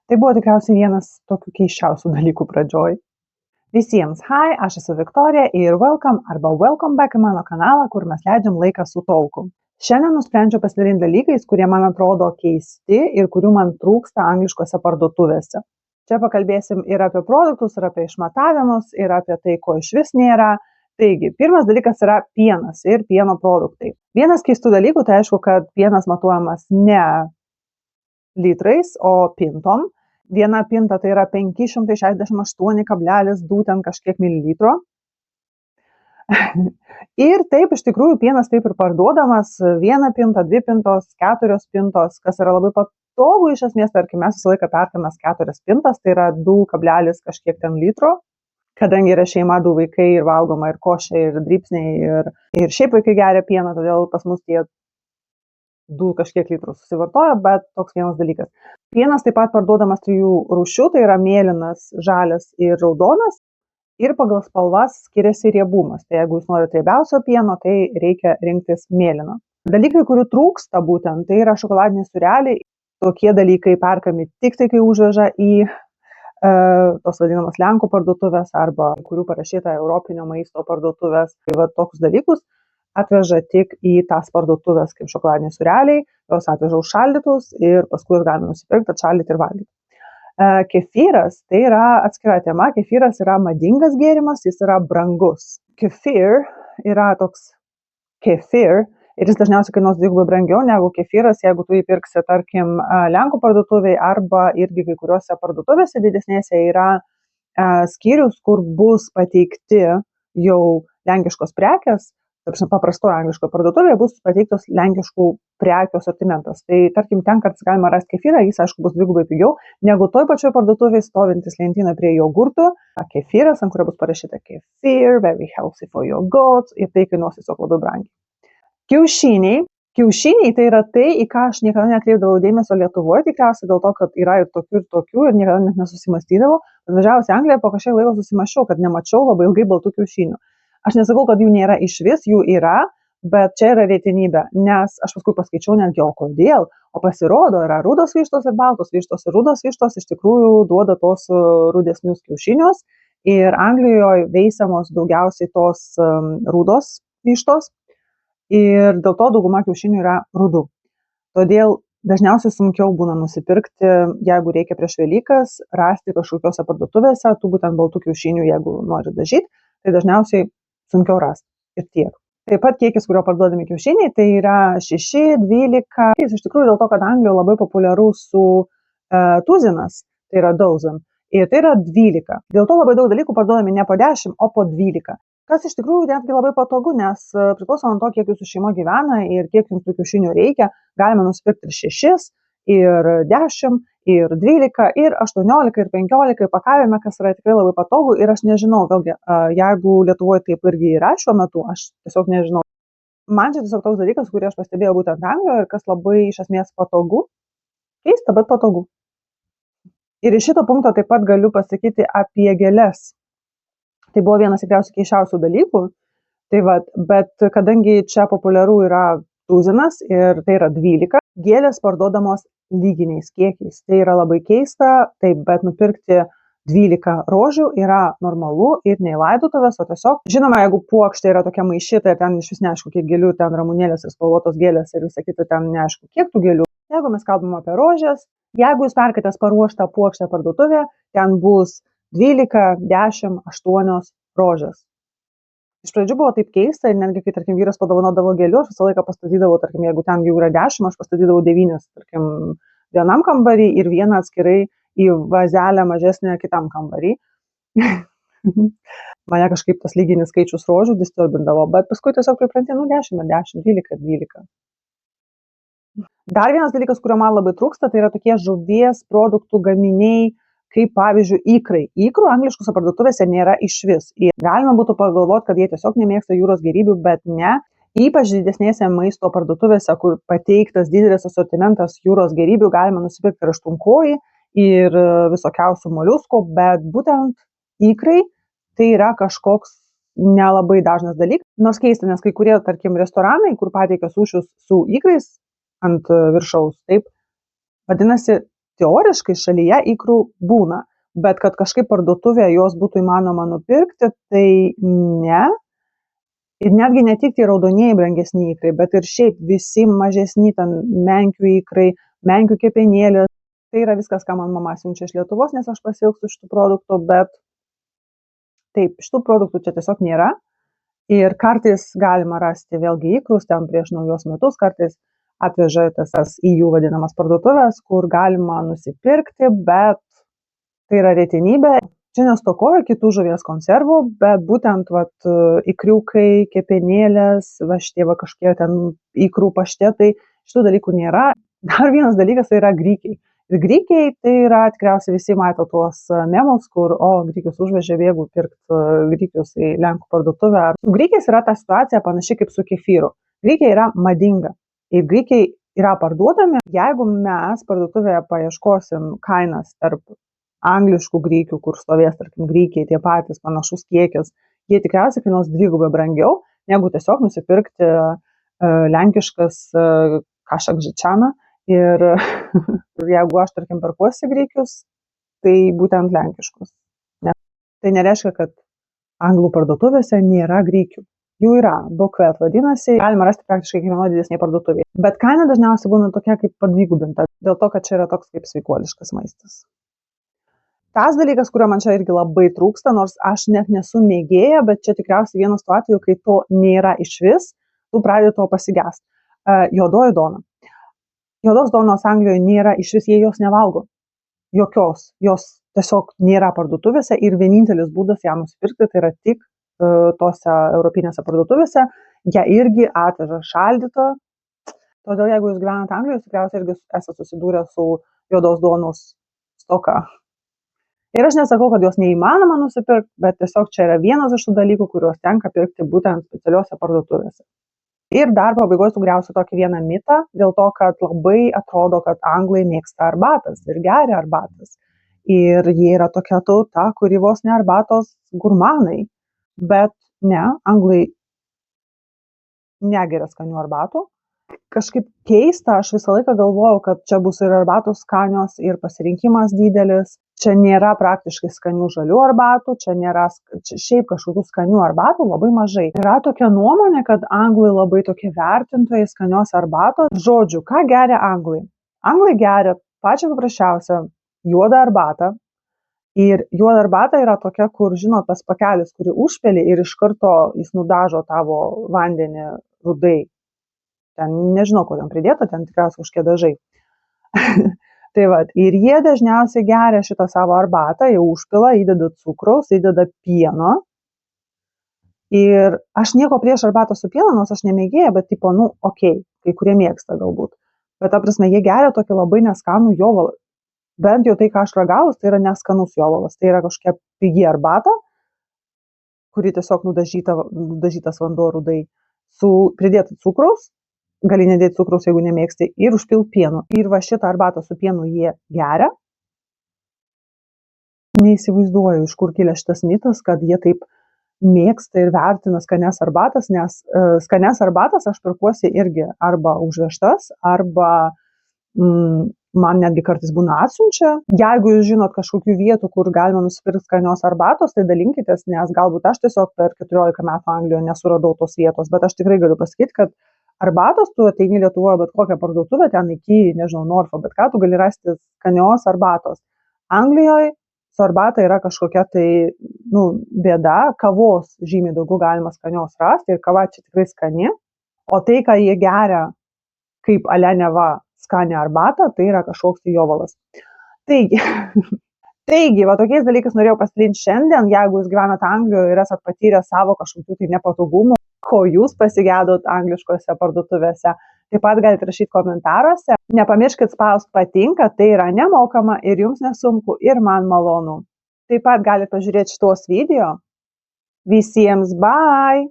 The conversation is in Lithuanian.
Tai buvo tikriausiai vienas tokių keisčiausių dalykų pradžioj. Visiems, hi, aš esu Viktorija ir welcome back į mano kanalą, kur mes leidžiam laiką su tolku. Šiandien nusprendžiau pasidalinti dalykais, kurie man atrodo keisti ir kurių man trūksta angliškose parduotuvėse. Čia pakalbėsim ir apie produktus, ir apie išmatavimus, ir apie tai, ko iš vis nėra. Taigi, pirmas dalykas yra pienas ir pieno produktai. Vienas keistų dalykų, tai aišku, kad pienas matuojamas ne litrais, o pintom. Viena pinta tai yra 568,2 ten kažkiek mililitro. Ir taip, iš tikrųjų, pienas taip ir parduodamas. Viena pinta, 2 pintos, 4 pintos, kas yra labai patogu iš esmės, tarkim, mes visą laiką perkamės 4 pintas, tai yra 2, kažkiek ten litro. Kadangi yra šeima, 2 vaikai ir valgoma ir košė, ir drypsniai, ir šiaip vaikai geria pieną, todėl pas mus tie 2 kažkiek litrų susivartoja, bet toks vienas dalykas. Pienas taip pat parduodamas 3 rūšių, tai yra mėlynas, žalias ir raudonas. Ir pagal spalvas skiriasi riebumas. Tai jeigu jūs norite riebiausio pieno, tai reikia rinktis mėlyną. Dalykai, kurių trūksta būtent, tai yra šokoladiniai sūreliai. Tokie dalykai perkami tik tai, kai užveža į tos vadinamas Lenkų parduotuvės arba kurių parašyta Europinio maisto parduotuvės. Tai va, tokius dalykus atveža tik į tas parduotuvės kaip šokoladiniai sūreliai, jos atveža užšaldytus ir paskui galime nusipirkti, atšaldyti ir valgyti. Kefyras tai yra atskira tema. Kefyras yra madingas gėrimas, jis yra brangus. Kefir yra toks kefir ir jis dažniausiai kainuos 2 brangiau negu kefyras, jeigu tu jį pirksi, tarkim, Lenkų parduotuviai arba irgi kai kuriuose parduotuvėse didesnėse yra skyrius, kur bus pateikti jau lenkiškos prekės. Paprastoje angliškoje parduotuvėje bus pateiktos lenkiškų prekių asortimentas. Tai tarkim, ten kartais galima rasti kefyrą, jis aišku bus 2 pigiau negu toj pačioj parduotuvėje stovintis lentyna prie jogurtų. Kefyras, ant kurio bus parašyta kefir, very healthy for your gut, ir tai kainuos tiesiog labai brangiai. Kiaušiniai. Kiaušiniai tai yra tai, į ką aš niekada nekreipdavau dėmesio Lietuvoje, tikriausiai dėl to, kad yra ir tokių ir niekada net nesusimastydavau. Atvažiavus į Angliją, po kažkiek laiko susimaščiau, kad nemačiau labai ilgai baltų kiaušinių. Aš nesakau, kad jų nėra iš vis, jų yra, bet čia yra retenybė, nes aš paskui paskaičiau netgi, o kodėl, o pasirodo, yra rudos vištos ir baltos vištos, ir rudos vištos iš tikrųjų duoda tos rudesnius kiaušinius, ir Anglijoje veisiamos daugiausiai tos rudos vištos, ir dėl to dauguma kiaušinių yra rudų. Todėl dažniausiai sunkiau būna nusipirkti, jeigu reikia prieš Velykas, rasti kažkokiose parduotuvėse, tų būtent baltų kiaušinių, jeigu nori dažyti, tai dažniausiai sunkiau rasti ir tiek. Taip pat kiekis, kurio parduodami kiaušiniai, tai yra 6, 12. Iš tikrųjų dėl to, kad Anglijoje labai populiarus su tuzinas, tai yra dozen, ir tai yra 12. Dėl to labai daug dalykų parduodami ne po 10, o po 12. Kas iš tikrųjų netgi labai patogu, nes priklauso nuo to, kiek jūsų šeima gyvena ir kiek jums tų kiaušinių reikia, galime nusipirkti ir 6, ir 10, ir 12, ir 18, ir 15 pakavime, kas yra tikrai labai patogu, ir aš nežinau, vėlgi, jeigu Lietuvoje taip irgi yra šiuo metu, aš tiesiog nežinau. Man čia tiesiog toks dalykas, kurį aš pastebėjau būtent Anglijoje ir kas labai iš esmės patogu, keista, bet patogu. Ir iš šito punkto taip pat galiu pasakyti apie gėles. Tai buvo vienas tikriausiai keisčiausių dalykų, tai va, bet kadangi čia populiaru yra tuzinas ir tai yra 12, gėlės parduodamos lyginiais kiekiais. Tai yra labai keista, taip, bet nupirkti 12 rožių yra normalu ir ne į laidotuvės, o tiesiog, žinoma, jeigu puokštė yra tokia maišyta ir ten iš vis neaišku, kiek gėlių, ten ramunėlės ir spalvotos gėlės ir visą kitą, ten neaišku, kiek tų gėlių. Jeigu mes kalbame apie rožės, jeigu jūs perkatės paruoštą puokštę parduotuvę, ten bus 12, 10, 8 rožės. Iš pradžių buvo taip keista ir netgi, kai, tarkim, vyras padovanodavo gėlių, aš visą laiką pastatydavau, tarkim, jeigu ten jų yra 10, aš pastatydavau 9, tarkim, vienam kambarį ir vieną atskirai į vazelę mažesnę kitam kambarį. Mane kažkaip tas lyginis skaičius rožių disturbindavo, bet paskui tiesiog pripranti, 10, 10, 12, 12. Dar vienas dalykas, kurio man labai trūksta, tai yra tokie žuvies produktų gaminiai, kaip pavyzdžiui ikrai. Ikrų angliškose parduotuvėse nėra iš vis. Galima būtų pagalvoti, kad jie tiesiog nemėgsta jūros gėrybių, bet ne. Ypač didesnėse maisto parduotuvėse, kur pateiktas didelis asortimentas jūros gėrybių, galima nusipirkti ir aštunkojį, ir visokiausių moliuskų, bet būtent ikrai tai yra kažkoks nelabai dažnas dalykas. Nors keista, nes kai kurie, tarkim, restoranai, kur pateikia sušius su ikrais ant viršaus, taip, vadinasi, teoriškai šalyje ikrų būna, bet kad kažkaip parduotuvėje jos būtų įmanoma nupirkti, tai ne. Ir netgi ne tik tie raudonieji brangesni ikrai, bet ir šiaip visi mažesni ten menkių ikrai, menkių kepenėlės. Tai yra viskas, ką man mama siunčia iš Lietuvos, nes aš pasiilgstu šitų produktų, bet taip, šitų produktų čia tiesiog nėra. Ir kartais galima rasti vėlgi ikrus, ten prieš naujos metus, kartais atveža tas į jų vadinamas parduotuvės, kur galima nusipirkti, bet tai yra retenybė. Čia nestokoja kitų žuvies konservų, bet būtent ikriukai, kepenėlės, šitie kažkokie ten ikrų paštetai, šitų dalykų nėra. Dar vienas dalykas tai yra grykiai. Ir grykiai tai yra, tikriausiai visi mato tuos memus, kur, grykius užvežė, bėgu pirkti grykius į Lenkų parduotuvę. Su grykiais yra ta situacija panašiai kaip su kefyru. Grykiai yra madinga ir grykiai yra parduodami. Jeigu mes parduotuvėje paieškosim kainas tarp angliškų grykių, kur stovės, tarkim, grykiai, tie patys panašus kiekis, jie tikriausiai kainuos dvigubai brangiau, negu tiesiog nusipirkti lenkiškas kašakžičianą. Ir jeigu aš, tarkim, perkuosi grykius, tai būtent lenkiškus. Tai nereiškia, kad anglų parduotuvėse nėra grykių. Jų yra, bukvet vadinasi, galima rasti praktiškai kiekvienoje didesnėje parduotuvėje. Bet kaina dažniausiai būna tokia kaip padvigubinta, dėl to, kad čia yra toks kaip sveikuoliškas maistas. Tas dalykas, kurio man čia irgi labai trūksta, nors aš net nesu mėgėja, bet čia tikriausiai vienas tų atvejų, kai to nėra išvis, tu pradedi to pasigesti. Juodoji duona. Juodos duonos Anglijoje nėra išvis, jie jos nevalgo. Jokios. Jos tiesiog nėra parduotuvėse ir vienintelis būdas ją nusipirkti tai yra tik tose europinėse parduotuvėse. Ją irgi atveža šaldytą. Todėl jeigu jūs gyvenate Anglijoje, tikriausiai irgi esate susidūrę su juodos duonos stoka. Ir aš nesakau, kad jos neįmanoma nusipirkti, bet tiesiog čia yra vienas iš tų dalykų, kuriuos tenka pirkti būtent specialiuose parduotuvėse. Ir dar pabaigoje sugriausiu tokį vieną mitą, dėl to, kad labai atrodo, kad anglai mėgsta arbatas ir geria arbatas. Ir jie yra tokia tauta, kuri vos ne arbatos gurmanai. Bet ne, anglai negeria skanių arbatų. Kažkaip keista, aš visą laiką galvojau, kad čia bus ir arbatos skanios, ir pasirinkimas didelis. Čia nėra praktiškai skanių žalių arbatų, čia nėra šiaip kažkokių skanių arbatų, labai mažai. Yra tokia nuomonė, kad anglai labai tokie vertintojai skanios arbatos. Žodžiu, ką geria anglai? Anglai geria pačią paprasčiausią juodą arbatą. Ir juoda arbata yra tokia, kur, žinot, tas pakelis, kurį užpeli ir iš karto jis nudažo tavo vandenį rudai. Ten nežinau, ko ten pridėta, ten tikriausiai kažkokie dažai. Tai ir jie dažniausiai geria šitą savo arbatą, jie užpila, įdeda cukraus, įdeda pieno. Ir aš nieko prieš arbatą su pienu, nors aš nemėgėja, bet okei, kai kurie mėgsta galbūt. Bet ta prasme, jie geria tokį labai neskanų jovalą. Bent jau tai, ką aš ragavus, tai yra neskanus jovalas. Tai yra kažkokia pigi arbata, kuri tiesiog nudažytas vanduo rudai, su pridėtų cukraus. Gali nedėti cukraus, jeigu nemėgsti, ir užpilt pienu. Ir va šitą arbatą su pienu jie geria. Neįsivaizduoju, iš kur kilęs šitas mitas, kad jie taip mėgsta ir vertina skanias arbatas, nes skanias arbatas aš pirkuosi irgi arba užvežtas, arba man netgi kartais būna atsiunčia. Jeigu jūs žinot kažkokių vietų, kur galima nusipirkti skanios arbatos, tai dalinkitės, nes galbūt aš tiesiog per 14 metų Anglijoje nesuradau tos vietos, bet aš tikrai galiu pasakyti, kad arbatos, tu ateini Lietuvoje bet kokią parduotuvę, ten iki, nežinau, Norfo, bet ką tu gali rasti skanios arbatos. Anglijoje su arbata yra kažkokia tai, bėda, kavos žymiai daugiau galima skanios rasti ir kava čia tikrai skani, o tai, ką jie geria kaip aleneva skanią arbatą, tai yra kažkoks jovalas. Taigi, tokiais dalykais norėjau pasidalinti šiandien, jeigu jūs gyvenate Anglijoje ir esat patyrę savo kažkokių tai nepatogumų, ko jūs pasigedot angliškose parduotuvėse. Taip pat galite rašyti komentaruose. Nepamirškit spausti patinka, tai yra nemokama ir jums nesunku ir man malonu. Taip pat galite pažiūrėti šitos video. Visiems bye!